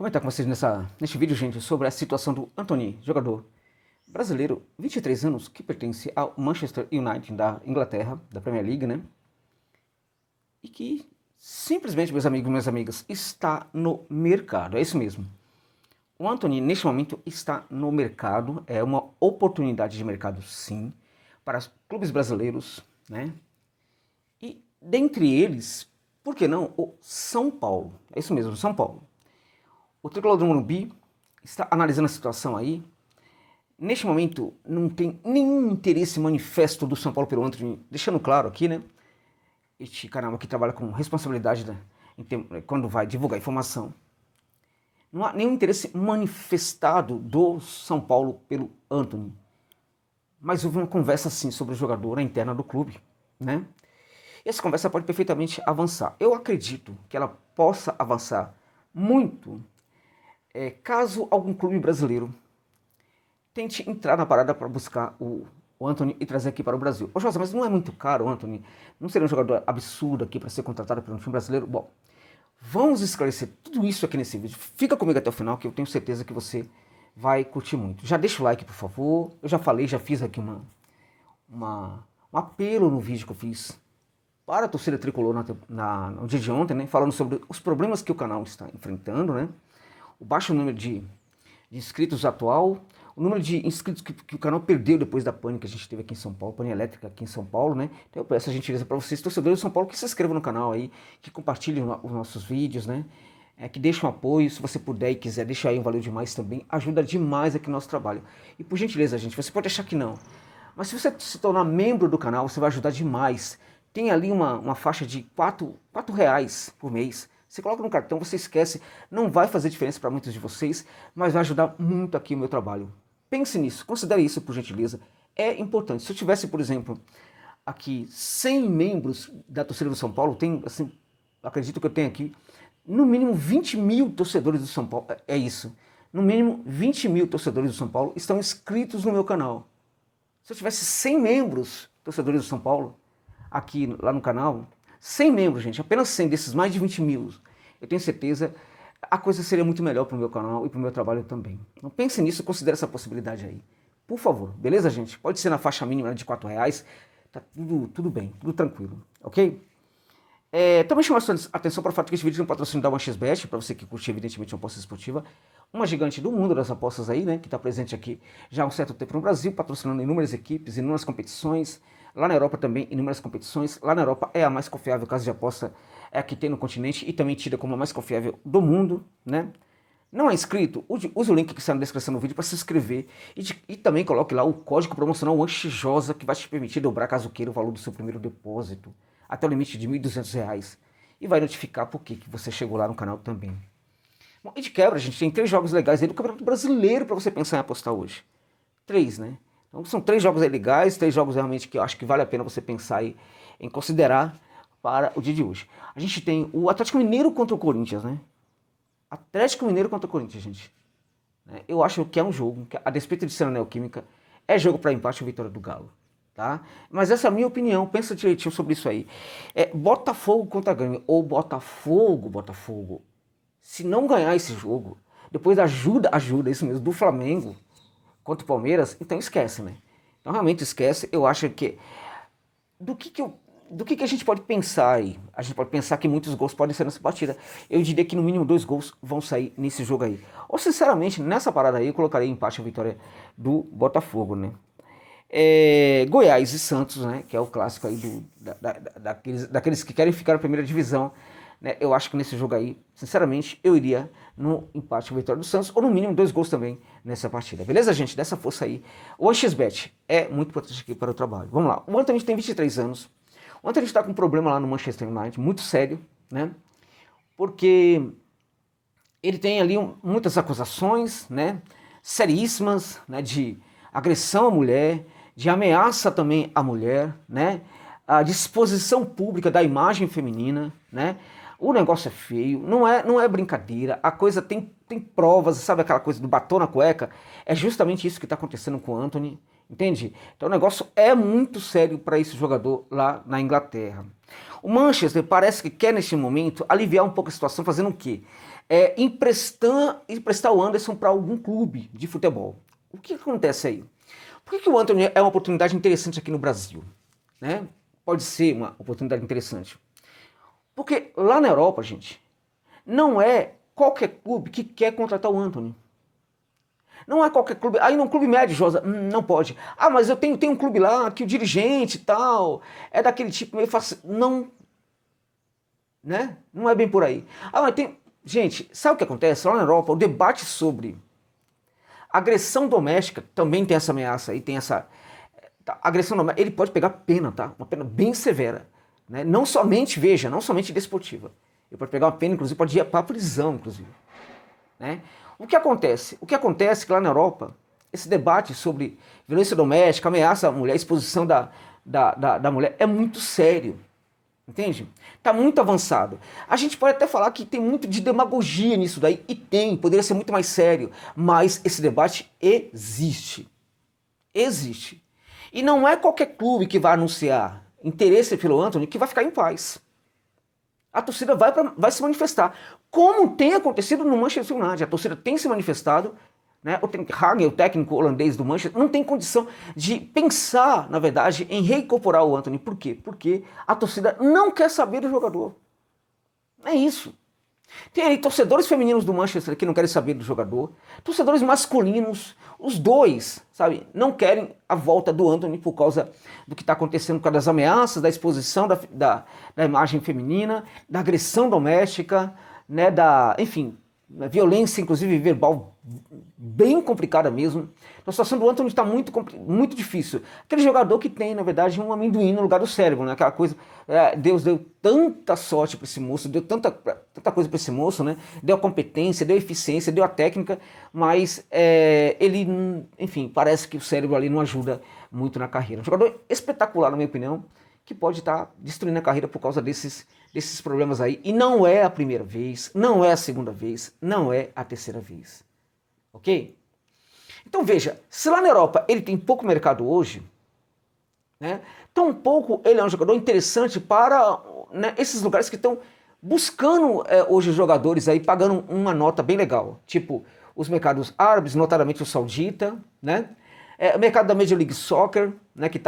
Comentar com vocês neste vídeo, gente, sobre a situação do Antony, jogador brasileiro, 23 anos, que pertence ao Manchester United da Inglaterra, da Premier League, né? E que simplesmente, meus amigos e minhas amigas, está no mercado, é isso mesmo. O Antony, neste momento, está no mercado, é uma oportunidade de mercado, sim, para clubes brasileiros, né? E dentre eles, por que não, o São Paulo, é isso mesmo, São Paulo. O tricolor do Morumbi está analisando a situação aí. Neste momento, não tem nenhum interesse manifesto do São Paulo pelo Antony, deixando claro aqui, né? Este canal aqui trabalha com responsabilidade, né, quando vai divulgar informação. Não há nenhum interesse manifestado do São Paulo pelo Antony. Mas houve uma conversa, sim, sobre o jogador na interna do clube, né? E essa conversa pode perfeitamente avançar. Eu acredito que ela possa avançar muito caso algum clube brasileiro tente entrar na parada para buscar o Antony e trazer aqui para o Brasil. Ô José, mas não é muito caro o Antony? Não seria um jogador absurdo aqui para ser contratado pelo time brasileiro? Bom, vamos esclarecer tudo isso aqui nesse vídeo. Fica comigo até o final que eu tenho certeza que você vai curtir muito. Já deixa o like, por favor. Eu já falei, já fiz aqui um apelo no vídeo que eu fiz para a torcida tricolor no dia de ontem, né? Falando sobre os problemas que o canal está enfrentando, né? O baixo número de inscritos atual, o número de inscritos que o canal perdeu depois da pane que a gente teve aqui em São Paulo, pane elétrica aqui em São Paulo, né? Então eu peço a gentileza para vocês, torcedores de São Paulo, que se inscrevam no canal aí, que compartilhem os nossos vídeos, né? Que deixem um apoio, se você puder e quiser, deixa aí um valeu demais também, ajuda demais aqui no nosso trabalho. E por gentileza, gente, você pode achar que não, mas se você se tornar membro do canal, você vai ajudar demais. Tem ali uma faixa de R$ 4 por mês. Você coloca no cartão, você esquece, não vai fazer diferença para muitos de vocês, mas vai ajudar muito aqui o meu trabalho. Pense nisso, considere isso por gentileza, é importante. Se eu tivesse, por exemplo, aqui 100 membros da torcida do São Paulo, tem, assim, acredito que eu tenho aqui, no mínimo 20 mil torcedores do São Paulo, é isso. No mínimo 20 mil torcedores do São Paulo estão inscritos no meu canal. Se eu tivesse 100 membros torcedores do São Paulo, aqui lá no canal, 100 membros, gente, apenas 100 desses mais de 20 mil, eu tenho certeza, a coisa seria muito melhor para o meu canal e para o meu trabalho também. Então pense nisso, considere essa possibilidade aí. Por favor, beleza, gente? Pode ser na faixa mínima de R$ 4, tá tudo bem, tudo tranquilo, ok? Também chamo a sua atenção para o fato que esse vídeo é um patrocínio da OneXBet, para você que curte evidentemente uma aposta esportiva, uma gigante do mundo das apostas aí, né, que está presente aqui já há um certo tempo no Brasil, patrocinando inúmeras equipes, inúmeras competições, lá na Europa também, inúmeras competições, lá na Europa é a mais confiável casa de aposta que tem no continente e também tida como a mais confiável do mundo, né? Não é inscrito? Use o link que está na descrição do vídeo para se inscrever e também coloque lá o código promocional ANXJOSA que vai te permitir dobrar, caso queira, o valor do seu primeiro depósito até o limite de R$ 1.200 e vai notificar por que você chegou lá no canal também. Bom, e de quebra, a gente tem 3 jogos legais aí do Campeonato Brasileiro para você pensar em apostar hoje. 3, né? Então são 3 jogos aí legais, 3 jogos realmente que eu acho que vale a pena você pensar aí em considerar para o dia de hoje. A gente tem o Atlético Mineiro contra o Corinthians, né? Atlético Mineiro contra o Corinthians, gente. Eu acho que é um jogo, que a despeito de ser na Neoquímica, é jogo para empate ou vitória do Galo. Tá? Mas essa é a minha opinião, pensa direitinho sobre isso aí. Botafogo contra Grêmio, ou Botafogo. Se não ganhar esse jogo, depois ajuda, isso mesmo, do Flamengo contra o Palmeiras, então esquece, né? Então realmente esquece, eu acho que... Do que a gente pode pensar aí? A gente pode pensar que muitos gols podem ser nessa partida. Eu diria que no mínimo 2 gols vão sair nesse jogo aí. Ou sinceramente, nessa parada aí eu colocaria empate a vitória do Botafogo, né? Goiás e Santos, né, que é o clássico aí daqueles que querem ficar na primeira divisão, né, eu acho que nesse jogo aí, sinceramente, eu iria no empate com a vitória do Santos, ou no mínimo 2 gols também nessa partida, beleza, gente? Dessa força aí. O OneXBet é muito importante aqui para o trabalho. Vamos lá, o Antony tem 23 anos, o Antony está com um problema lá no Manchester United, muito sério, né, porque ele tem ali muitas acusações, né, seríssimas, né, de agressão à mulher, de ameaça também à mulher, né? A disposição pública da imagem feminina, né? O negócio é feio, não é brincadeira, a coisa tem provas, sabe aquela coisa do batom na cueca? É justamente isso que está acontecendo com o Antony, entende? Então o negócio é muito sério para esse jogador lá na Inglaterra. O Manchester parece que quer neste momento aliviar um pouco a situação, fazendo o quê? emprestar o Anderson para algum clube de futebol. O que acontece aí? Por que o Antony é uma oportunidade interessante aqui no Brasil? Né? Pode ser uma oportunidade interessante. Porque lá na Europa, gente, não é qualquer clube que quer contratar o Antony. Não é qualquer clube. Aí num clube médio, Josa, não pode. Ah, mas eu tenho um clube lá que o dirigente e tal é daquele tipo meio fácil. Não. Né? Não é bem por aí. Ah, mas tem. Gente, sabe o que acontece? Lá na Europa, o debate sobre agressão doméstica também tem essa ameaça aí, tem essa. Agressão doméstica, ele pode pegar pena, tá? Uma pena bem severa. Né? Não somente, veja, não somente desportiva. Ele pode pegar uma pena, inclusive, pode ir para a prisão, inclusive. Né? O que acontece? O que acontece é que lá na Europa, esse debate sobre violência doméstica, ameaça à mulher, exposição da mulher, é muito sério. Entende? Está muito avançado. A gente pode até falar que tem muito de demagogia nisso daí, e tem, poderia ser muito mais sério, mas esse debate existe. Existe. E não é qualquer clube que vai anunciar interesse pelo Antony que vai ficar em paz. A torcida vai se manifestar. Como tem acontecido no Manchester United. A torcida tem se manifestado. Né? O Ten Hag, o técnico holandês do Manchester, não tem condição de pensar, na verdade, em reincorporar o Antony. Por quê? Porque a torcida não quer saber do jogador. É isso. Tem aí torcedores femininos do Manchester que não querem saber do jogador, torcedores masculinos, os dois, sabe, não querem a volta do Antony por causa do que está acontecendo, por causa das ameaças, da exposição da imagem feminina, da agressão doméstica, né, enfim, violência, inclusive verbal, bem complicada mesmo. A situação do Antony está muito difícil. Aquele jogador que tem, na verdade, um amendoim no lugar do cérebro, né? Aquela coisa, Deus deu tanta sorte para esse moço, deu tanta coisa para esse moço, né? Deu a competência, deu a eficiência, deu a técnica, mas ele, enfim, parece que o cérebro ali não ajuda muito na carreira. Um jogador espetacular, na minha opinião, que pode estar destruindo a carreira por causa desses problemas aí. E não é a primeira vez, não é a segunda vez, não é a terceira vez. Ok? Então veja, se lá na Europa ele tem pouco mercado hoje, né, tampouco ele é um jogador interessante para, né, esses lugares que estão buscando hoje jogadores aí, pagando uma nota bem legal. Tipo, os mercados árabes, notadamente o saudita, né? O mercado da Major League Soccer, né, que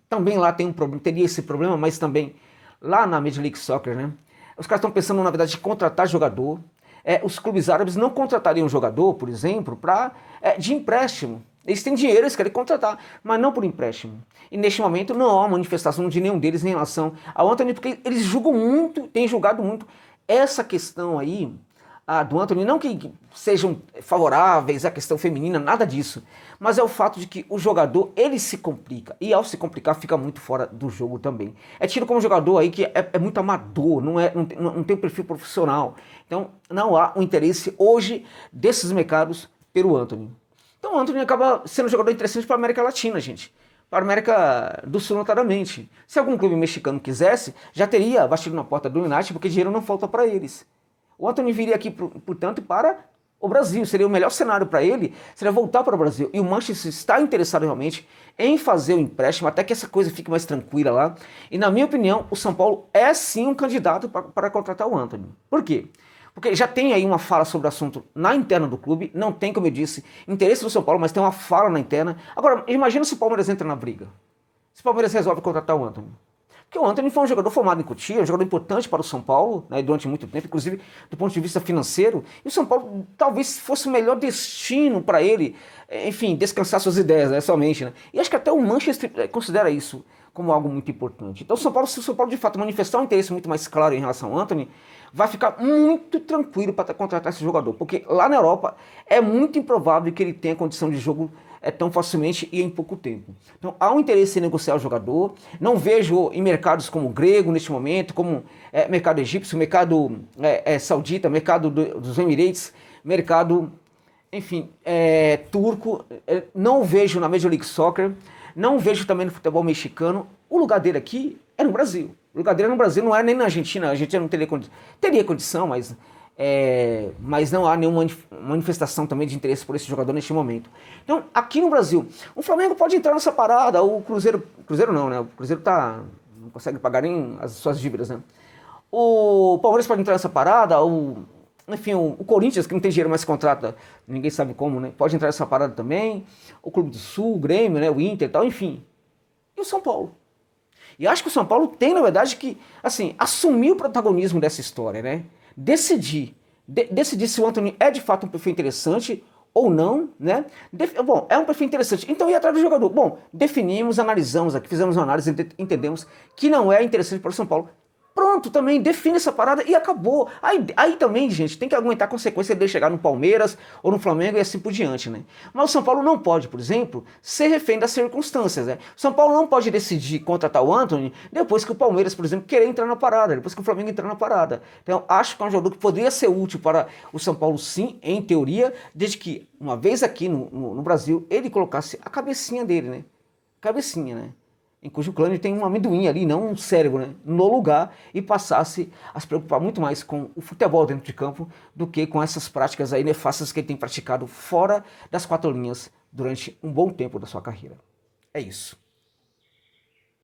também lá tem teria esse problema, mas também lá na Major League Soccer, né? Os caras estão pensando, na verdade, em contratar jogador. Os clubes árabes não contratariam um jogador, por exemplo, de empréstimo. Eles têm dinheiro, eles querem contratar, mas não por empréstimo. E neste momento não há manifestação de nenhum deles em relação ao Antony, porque eles julgam muito, têm julgado muito essa questão aí do Antony, não que sejam favoráveis à questão feminina, nada disso, mas é o fato de que o jogador, ele se complica, e ao se complicar fica muito fora do jogo também. É tido como um jogador aí que é muito amador, não tem um perfil profissional, então não há um interesse hoje desses mercados pelo Antony. Então o Antony acaba sendo um jogador interessante para a América Latina, gente. Para a América do Sul, notadamente. Se algum clube mexicano quisesse, já teria batido na porta do United, porque dinheiro não falta para eles. O Antony viria aqui, portanto, para o Brasil. Seria o melhor cenário para ele, seria voltar para o Brasil. E o Manchester está interessado realmente em fazer o empréstimo, até que essa coisa fique mais tranquila lá. E na minha opinião, o São Paulo é sim um candidato para contratar o Antony. Por quê? Porque já tem aí uma fala sobre o assunto na interna do clube, não tem, como eu disse, interesse do São Paulo, mas tem uma fala na interna. Agora, imagina se o Palmeiras entra na briga. Se o Palmeiras resolve contratar o Antony. Porque o Antony foi um jogador formado em Cotia, um jogador importante para o São Paulo, né, durante muito tempo, inclusive do ponto de vista financeiro, e o São Paulo talvez fosse o melhor destino para ele, enfim, descansar suas ideias, né, somente. Né? E acho que até o Manchester considera isso como algo muito importante. Então, se o São Paulo de fato manifestar um interesse muito mais claro em relação ao Antony, vai ficar muito tranquilo para contratar esse jogador, porque lá na Europa é muito improvável que ele tenha condição de jogo tão facilmente e em pouco tempo. Então há um interesse em negociar o jogador. Não vejo em mercados como o grego neste momento, como mercado egípcio, mercado saudita, mercado dos Emirates, mercado, enfim, turco. Não vejo na Major League Soccer, não vejo também no futebol mexicano. O lugar dele aqui é no Brasil. O lugar dele é no Brasil, não é nem na Argentina. A Argentina não teria condição, mas não há nenhuma manifestação também de interesse por esse jogador neste momento. Então, aqui no Brasil, o Flamengo pode entrar nessa parada, o Cruzeiro não, né? O Cruzeiro não consegue pagar nem as suas dívidas, né? O Palmeiras pode entrar nessa parada, Enfim, o Corinthians, que não tem dinheiro, mas contrata, ninguém sabe como, né? Pode entrar nessa parada também. O Clube do Sul, o Grêmio, né? O Inter e tal, enfim. E o São Paulo? E acho que o São Paulo tem, na verdade, que, assim, assumir o protagonismo dessa história, né? Decidir se o Antony é de fato um perfil interessante ou não, né? Bom, é um perfil interessante. Então ir atrás do jogador. Bom, definimos, analisamos aqui, fizemos uma análise, entendemos que não é interessante para o São Paulo. Pronto, também define essa parada e acabou. Aí também, gente, tem que aguentar a consequência dele chegar no Palmeiras ou no Flamengo e assim por diante, né? Mas o São Paulo não pode, por exemplo, ser refém das circunstâncias, né? O São Paulo não pode decidir contratar o Antony depois que o Palmeiras, por exemplo, querer entrar na parada, depois que o Flamengo entrar na parada. Então, acho que é um jogador que poderia ser útil para o São Paulo, sim, em teoria, desde que, uma vez aqui no Brasil, ele colocasse a cabecinha dele, né? Cabecinha, né? Em cujo clã ele tem um amendoim ali, não um cérebro, né, no lugar, e passasse a se preocupar muito mais com o futebol dentro de campo do que com essas práticas aí nefastas que ele tem praticado fora das quatro linhas durante um bom tempo da sua carreira. É isso.